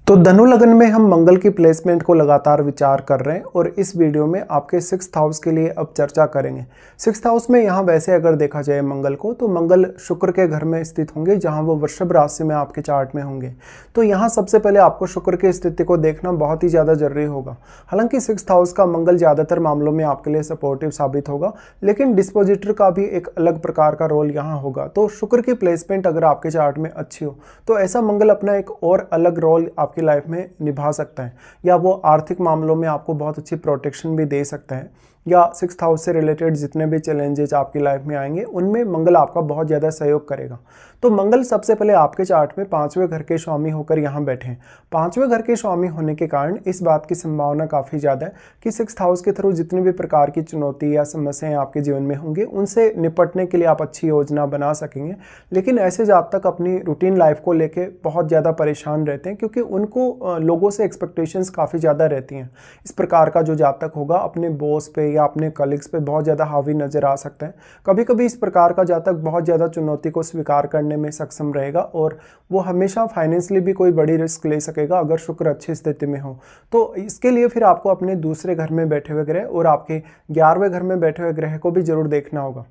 तो धनु लग्न में हम मंगल की प्लेसमेंट को लगातार विचार कर रहे हैं और इस वीडियो में आपके 6th हाउस के लिए अब चर्चा करेंगे। 6th हाउस में यहाँ वैसे अगर देखा जाए मंगल को तो मंगल शुक्र के घर में स्थित होंगे जहाँ वो वृषभ राशि में आपके चार्ट में होंगे। तो यहाँ सबसे पहले आपको शुक्र की स्थिति को देखना बहुत ही ज़्यादा जरूरी होगा। हालांकि 6th हाउस का मंगल ज़्यादातर मामलों में आपके लिए सपोर्टिव साबित होगा, लेकिन डिस्पोजिटर का भी एक अलग प्रकार का रोल यहाँ होगा। तो शुक्र की प्लेसमेंट अगर आपके चार्ट में अच्छी हो तो ऐसा मंगल अपना एक और अलग रोल आपकी लाइफ में निभा सकता है, या वो आर्थिक मामलों में आपको बहुत अच्छी प्रोटेक्शन भी दे सकता है, या 6th हाउस से रिलेटेड जितने भी चैलेंजेस आपकी लाइफ में आएंगे उनमें मंगल आपका बहुत ज़्यादा सहयोग करेगा। तो मंगल सबसे पहले आपके चार्ट में 5वें घर के स्वामी होकर यहाँ बैठे हैं। 5वें घर के स्वामी होने के कारण इस बात की संभावना काफ़ी ज़्यादा है कि 6th हाउस के थ्रू जितनी भी प्रकार की चुनौती या समस्याएं आपके जीवन में होंगी उनसे निपटने के लिए आप अच्छी योजना बना सकेंगे। लेकिन ऐसे जातक अपनी रूटीन लाइफ को लेके बहुत ज़्यादा परेशान रहते हैं, क्योंकि उनको लोगों से एक्सपेक्टेशंस काफ़ी ज़्यादा रहती हैं। इस प्रकार का जो जातक होगा अपने बॉस पे या अपने कलीग्स पे बहुत ज़्यादा हावी नज़र आ सकता है। कभी कभी इस प्रकार का जातक बहुत ज़्यादा चुनौती को स्वीकार करने में सक्षम रहेगा और वो हमेशा फाइनेंशियली भी कोई बड़ी रिस्क ले सकेगा अगर शुक्र अच्छी स्थिति में हो। तो इसके लिए फिर आपको अपने दूसरे घर में बैठे हुए ग्रह और आपके 11वें घर में बैठे हुए ग्रह को भी जरूर देखना होगा।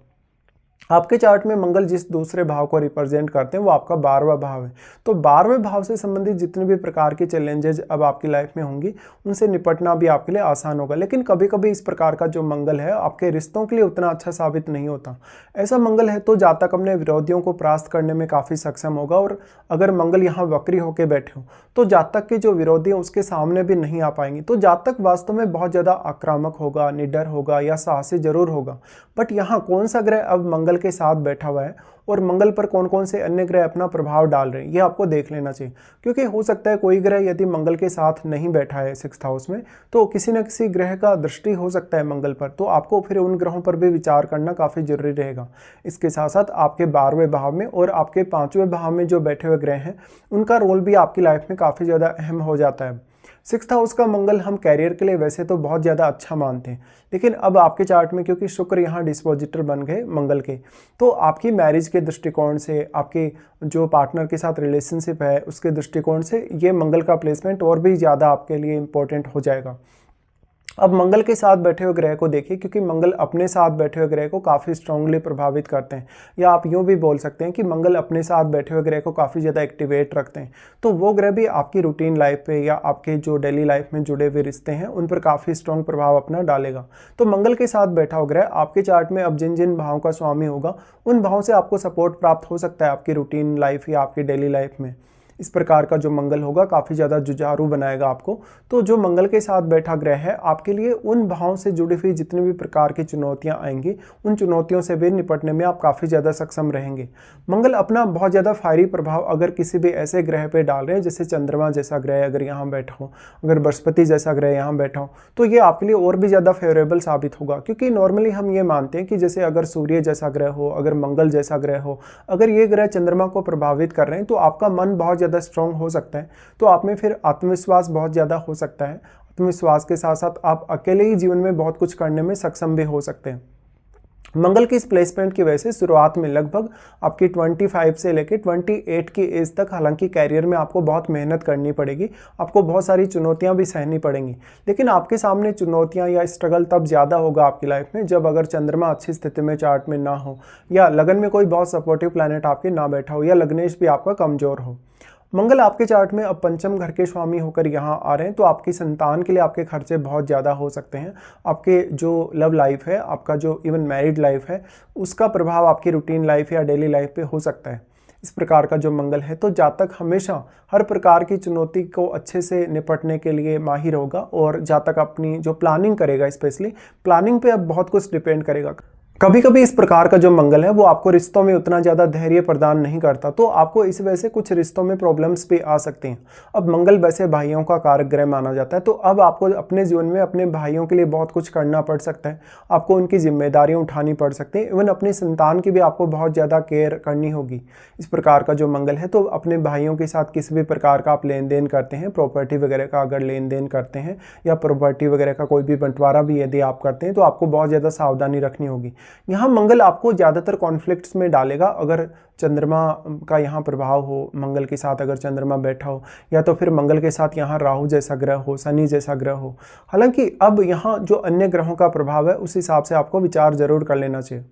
आपके चार्ट में मंगल जिस दूसरे भाव को रिप्रेजेंट करते हैं वो आपका 12वां भाव है। तो 12वें भाव से संबंधित जितने भी प्रकार के चैलेंजेस अब आपकी लाइफ में होंगी उनसे निपटना भी आपके लिए आसान होगा। लेकिन कभी कभी इस प्रकार का जो मंगल है आपके रिश्तों के लिए उतना अच्छा साबित नहीं होता। ऐसा मंगल है तो जातक अपने विरोधियों को परास्त करने में काफ़ी सक्षम होगा, और अगर मंगल यहाँ वक्री होकर बैठे हो तो जातक के जो विरोधी हैं उसके सामने भी नहीं आ पाएंगे। तो जातक वास्तव में बहुत ज़्यादा आक्रामक होगा, निडर होगा या साहसी जरूर होगा। बट यहाँ कौन सा ग्रह अब मंगल के साथ बैठा हुआ है और मंगल पर कौन कौन से अन्य ग्रह अपना प्रभाव डाल रहे हैं ये आपको देख लेना चाहिए। क्योंकि हो सकता है कोई ग्रह यदि मंगल के साथ नहीं बैठा है 6th हाउस में तो किसी न किसी ग्रह का दृष्टि हो सकता है मंगल पर, तो आपको फिर उन ग्रहों पर भी विचार करना काफ़ी जरूरी रहेगा। इसके साथ साथ आपके 12वें भाव में और आपके 5वें भाव में जो बैठे हुए ग्रह हैं उनका रोल भी आपकी लाइफ में काफ़ी ज़्यादा अहम हो जाता है। 6th हाउस का मंगल हम कैरियर के लिए वैसे तो बहुत ज़्यादा अच्छा मानते हैं, लेकिन अब आपके चार्ट में क्योंकि शुक्र यहाँ डिस्पोजिटर बन गए मंगल के, तो आपकी मैरिज के दृष्टिकोण से, आपके जो पार्टनर के साथ रिलेशनशिप है उसके दृष्टिकोण से ये मंगल का प्लेसमेंट और भी ज़्यादा आपके लिए इम्पोर्टेंट हो जाएगा। अब मंगल के साथ बैठे हुए ग्रह को देखिए, क्योंकि मंगल अपने साथ बैठे हुए ग्रह को काफ़ी स्ट्रांगली प्रभावित करते हैं, या आप यूँ भी बोल सकते हैं कि मंगल अपने साथ बैठे हुए ग्रह को काफ़ी ज़्यादा एक्टिवेट रखते हैं। तो वो ग्रह भी आपकी रूटीन लाइफ पे या आपके जो डेली लाइफ में जुड़े हुए रिश्ते हैं उन पर काफ़ी स्ट्रॉन्ग प्रभाव अपना डालेगा। तो मंगल के साथ बैठा हुआ ग्रह आपके चार्ट में अब जिन जिन भावों का स्वामी होगा उन भावों से आपको सपोर्ट प्राप्त हो सकता है आपकी रूटीन लाइफ या आपकी डेली लाइफ में। इस प्रकार का जो मंगल होगा काफ़ी ज़्यादा जुझारू बनाएगा आपको। तो जो मंगल के साथ बैठा ग्रह है आपके लिए उन भावों से जुड़ी हुई जितनी भी प्रकार की चुनौतियां आएंगी उन चुनौतियों से भी निपटने में आप काफ़ी ज़्यादा सक्षम रहेंगे। मंगल अपना बहुत ज़्यादा फायरी प्रभाव अगर किसी भी ऐसे ग्रह पे डाल रहे हैं जैसे चंद्रमा जैसा ग्रह अगर यहाँ बैठा हो, अगर बृहस्पति जैसा ग्रह यहाँ बैठा हो, तो ये आपके लिए और भी ज़्यादा फेवरेबल साबित होगा। क्योंकि नॉर्मली हम ये मानते हैं कि जैसे अगर सूर्य जैसा ग्रह हो, अगर मंगल जैसा ग्रह हो, अगर ये ग्रह चंद्रमा को प्रभावित कर रहे हैं तो आपका मन बहुत ज़्यादा स्ट्रांग हो सकता है। तो आप में फिर आत्मविश्वास बहुत ज़्यादा हो सकता है। आत्मविश्वास के साथ साथ आप अकेले ही जीवन में बहुत कुछ करने में सक्षम भी हो सकते हैं। मंगल की इस प्लेसमेंट की वजह से शुरुआत में लगभग आपकी 25 से लेकर 28 की एज तक हालांकि कैरियर में आपको बहुत मेहनत करनी पड़ेगी, आपको बहुत सारी चुनौतियां भी सहनी पड़ेंगी। लेकिन आपके सामने चुनौतियां या स्ट्रगल तब ज़्यादा होगा आपकी लाइफ में जब अगर चंद्रमा अच्छी स्थिति में चार्ट में ना हो, या लगन में कोई बहुत सपोर्टिव प्लैनेट आपके ना बैठा हो, या लग्नेश भी आपका कमज़ोर हो। मंगल आपके चार्ट में अब पंचम घर के स्वामी होकर यहाँ आ रहे हैं, तो आपकी संतान के लिए आपके खर्चे बहुत ज़्यादा हो सकते हैं। आपके जो लव लाइफ है, आपका जो इवन मैरिड लाइफ है, उसका प्रभाव आपकी रूटीन लाइफ या डेली लाइफ पे हो सकता है। इस प्रकार का जो मंगल है तो जातक हमेशा हर प्रकार की चुनौती को अच्छे से निपटने के लिए माहिर होगा, और जातक अपनी जो प्लानिंग करेगा, स्पेशली प्लानिंग पे अब बहुत कुछ डिपेंड करेगा। कभी कभी इस प्रकार का जो मंगल है वो आपको रिश्तों में उतना ज़्यादा धैर्य प्रदान नहीं करता, तो आपको इस वजह से कुछ रिश्तों में प्रॉब्लम्स भी आ सकते हैं। अब मंगल वैसे भाइयों का कारक ग्रह माना जाता है, तो अब आपको अपने जीवन में अपने भाइयों के लिए बहुत कुछ करना पड़ सकता है, आपको उनकी जिम्मेदारियां उठानी पड़ सकती हैं, इवन अपनी संतान की भी आपको बहुत ज़्यादा केयर करनी होगी। इस प्रकार का जो मंगल है तो अपने भाइयों के साथ किसी भी प्रकार का आप लेन देन करते हैं, प्रॉपर्टी वगैरह का अगर लेन देन करते हैं या प्रॉपर्टी वगैरह का कोई भी बंटवारा भी यदि आप करते हैं तो आपको बहुत ज़्यादा सावधानी रखनी होगी। यहाँ मंगल आपको ज़्यादातर कॉन्फ्लिक्ट्स में डालेगा अगर चंद्रमा का यहाँ प्रभाव हो, मंगल के साथ अगर चंद्रमा बैठा हो, या तो फिर मंगल के साथ यहाँ राहु जैसा ग्रह हो, शनि जैसा ग्रह हो। हालांकि अब यहाँ जो अन्य ग्रहों का प्रभाव है उस हिसाब से आपको विचार जरूर कर लेना चाहिए।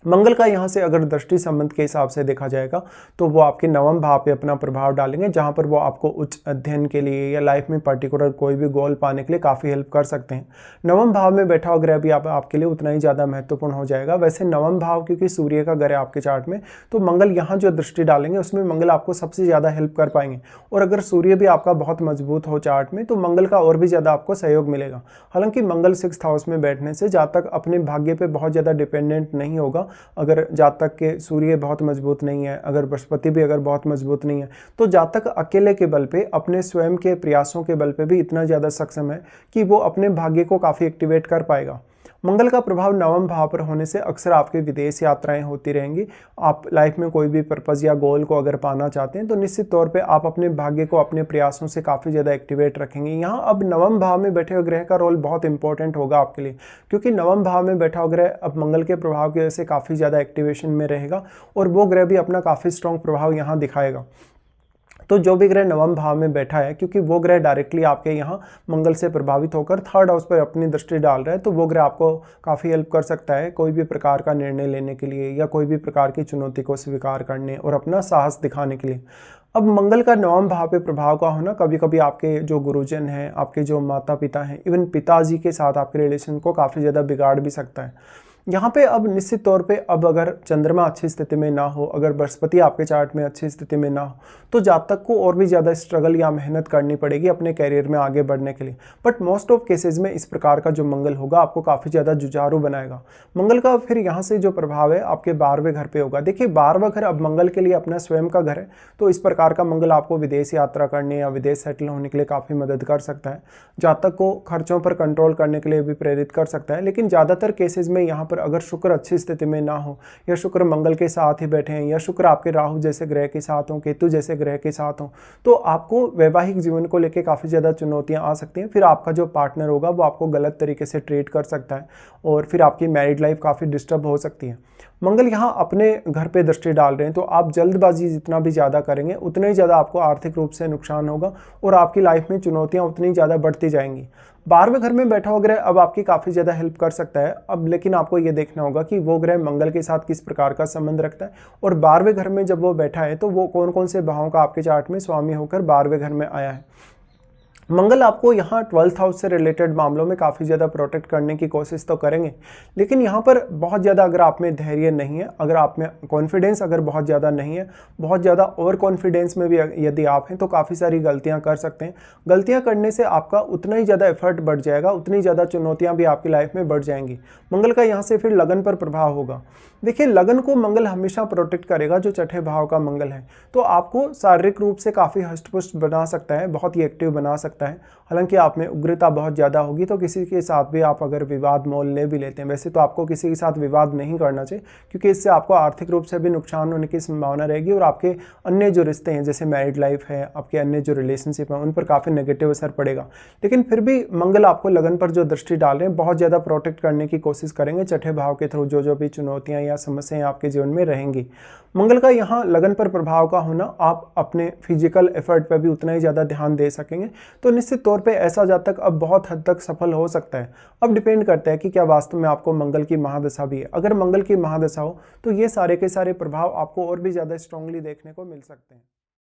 मंगल का यहाँ से अगर दृष्टि संबंध के हिसाब से देखा जाएगा तो वो आपके नवम भाव पे अपना प्रभाव डालेंगे, जहाँ पर वो आपको उच्च अध्ययन के लिए या लाइफ में पर्टिकुलर कोई भी गोल पाने के लिए काफ़ी हेल्प कर सकते हैं। नवम भाव में बैठा हुआ ग्रह भी आपके लिए उतना ही ज़्यादा महत्वपूर्ण हो जाएगा। वैसे नवम भाव क्योंकि सूर्य का ग्रह आपके चार्ट में, तो मंगल यहाँ जो दृष्टि डालेंगे उसमें मंगल आपको सबसे ज़्यादा हेल्प कर पाएंगे। और अगर सूर्य भी आपका बहुत मजबूत हो चार्ट में तो मंगल का और भी ज़्यादा आपको सहयोग मिलेगा। हालांकि मंगल 6th हाउस में बैठने से जातक अपने भाग्य पर बहुत ज़्यादा डिपेंडेंट नहीं होगा। अगर जातक के सूर्य बहुत मजबूत नहीं है, अगर बृहस्पति भी अगर बहुत मजबूत नहीं है, तो जातक अकेले के बल पे, अपने स्वयं के प्रयासों के बल पे भी इतना ज़्यादा सक्षम है कि वो अपने भाग्य को काफ़ी एक्टिवेट कर पाएगा। मंगल का प्रभाव नवम भाव पर होने से अक्सर आपकी विदेश यात्राएं होती रहेंगी। आप लाइफ में कोई भी पर्पज़ या गोल को अगर पाना चाहते हैं तो निश्चित तौर पे आप अपने भाग्य को अपने प्रयासों से काफ़ी ज़्यादा एक्टिवेट रखेंगे। यहाँ अब नवम भाव में बैठे हुए ग्रह का रोल बहुत इंपॉर्टेंट होगा आपके लिए, क्योंकि नवम भाव में बैठा हुआ ग्रह अब मंगल के प्रभाव की वजह से काफ़ी ज़्यादा एक्टिवेशन में रहेगा और वो ग्रह भी अपना काफ़ी स्ट्रॉन्ग प्रभाव यहाँ दिखाएगा। तो जो भी ग्रह नवम भाव में बैठा है, क्योंकि वो ग्रह डायरेक्टली आपके यहाँ मंगल से प्रभावित होकर 3rd हाउस पर अपनी दृष्टि डाल रहा है, तो वो ग्रह आपको काफ़ी हेल्प कर सकता है कोई भी प्रकार का निर्णय लेने के लिए या कोई भी प्रकार की चुनौती को स्वीकार करने और अपना साहस दिखाने के लिए। अब मंगल का नवम भाव पे प्रभाव का होना कभी कभी आपके जो गुरुजन हैं, आपके जो माता पिता हैं, इवन पिताजी के साथ आपके रिलेशन को काफ़ी ज़्यादा बिगाड़ भी सकता है। यहाँ पे अब निश्चित तौर पे अब अगर चंद्रमा अच्छी स्थिति में ना हो, अगर बृहस्पति आपके चार्ट में अच्छी स्थिति में ना हो, तो जातक को और भी ज़्यादा स्ट्रगल या मेहनत करनी पड़ेगी अपने कैरियर में आगे बढ़ने के लिए। बट मोस्ट ऑफ केसेस में इस प्रकार का जो मंगल होगा आपको काफ़ी ज़्यादा जुझारू बनाएगा। मंगल का फिर यहाँ से जो प्रभाव है आपके 12वें घर पर होगा। देखिए 12वां घर अब मंगल के लिए अपना स्वयं का घर है, तो इस प्रकार का मंगल आपको विदेश यात्रा करने या विदेश सेटल होने के लिए काफ़ी मदद कर सकता है। जातक को खर्चों पर कंट्रोल करने के लिए भी प्रेरित कर सकता है। लेकिन ज़्यादातर केसेस में यहाँ पर अगर शुक्र अच्छी स्थिति में ना हो, या शुक्र मंगल के साथ ही बैठे हैं, या शुक्र आपके राहु जैसे ग्रह के साथ हों, केतु जैसे ग्रह के साथ हों, तो आपको वैवाहिक जीवन को लेकर काफ़ी ज़्यादा चुनौतियां आ सकती हैं। फिर आपका जो पार्टनर होगा वो आपको गलत तरीके से ट्रीट कर सकता है और फिर आपकी मैरिड लाइफ काफ़ी डिस्टर्ब हो सकती है। मंगल यहाँ अपने घर पे दृष्टि डाल रहे हैं, तो आप जल्दबाजी जितना भी ज़्यादा करेंगे उतना ही ज़्यादा आपको आर्थिक रूप से नुकसान होगा और आपकी लाइफ में चुनौतियाँ उतनी ज़्यादा बढ़ती जाएंगी। 12वें घर में बैठा हुआ ग्रह अब आपकी काफ़ी ज़्यादा हेल्प कर सकता है। अब लेकिन आपको ये देखना होगा कि वो ग्रह मंगल के साथ किस प्रकार का संबंध रखता है, और 12वें घर में जब वो बैठा है तो वो कौन कौन से भावों का आपके चार्ट में स्वामी होकर 12वें घर में आया है। मंगल आपको यहाँ 12th हाउस से रिलेटेड मामलों में काफ़ी ज़्यादा प्रोटेक्ट करने की कोशिश तो करेंगे, लेकिन यहाँ पर बहुत ज़्यादा अगर आप में धैर्य नहीं है, अगर आप में कॉन्फिडेंस अगर बहुत ज़्यादा नहीं है, बहुत ज़्यादा ओवर कॉन्फिडेंस में भी यदि आप हैं तो काफ़ी सारी गलतियाँ कर सकते हैं। गलतियाँ करने से आपका उतना ही ज़्यादा एफर्ट बढ़ जाएगा, उतनी ज़्यादा चुनौतियाँ भी आपकी लाइफ में बढ़ जाएंगी। मंगल का यहाँ से फिर लगन पर प्रभाव होगा। देखिए लगन को मंगल हमेशा प्रोटेक्ट करेगा, जो छठे भाव का मंगल है, तो आपको शारीरिक रूप से काफ़ी हष्टपुष्ट बना सकता है, बहुत ही एक्टिव बना सकता है। हालांकि आप में उग्रता बहुत ज़्यादा होगी, तो किसी के साथ भी आप अगर विवाद मोल ले भी लेते हैं, वैसे तो आपको किसी के साथ विवाद नहीं करना चाहिए, क्योंकि इससे आपको आर्थिक रूप से भी नुकसान होने की संभावना रहेगी और आपके अन्य जो रिश्ते हैं जैसे मैरिड लाइफ है, आपके अन्य जो रिलेशनशिप हैं, उन पर काफ़ी नेगेटिव असर पड़ेगा। लेकिन फिर भी मंगल आपको लगन पर जो दृष्टि डाल रहे हैं बहुत ज़्यादा प्रोटेक्ट करने की कोशिश करेंगे छठे भाव के थ्रू। जो भी चुनौतियाँ या समस्याएं आपके जीवन में रहेंगी, मंगल का यहाँ लगन पर प्रभाव का होना आप अपने फिजिकल एफर्ट पर भी उतना ही ज़्यादा ध्यान दे सकेंगे, तो निश्चित तौर पे ऐसा जातक अब बहुत हद तक सफल हो सकता है। अब डिपेंड करता है कि क्या वास्तव में आपको मंगल की महादशा भी है। अगर मंगल की महादशा हो तो ये सारे के सारे प्रभाव आपको और भी ज़्यादा स्ट्रांगली देखने को मिल सकते हैं।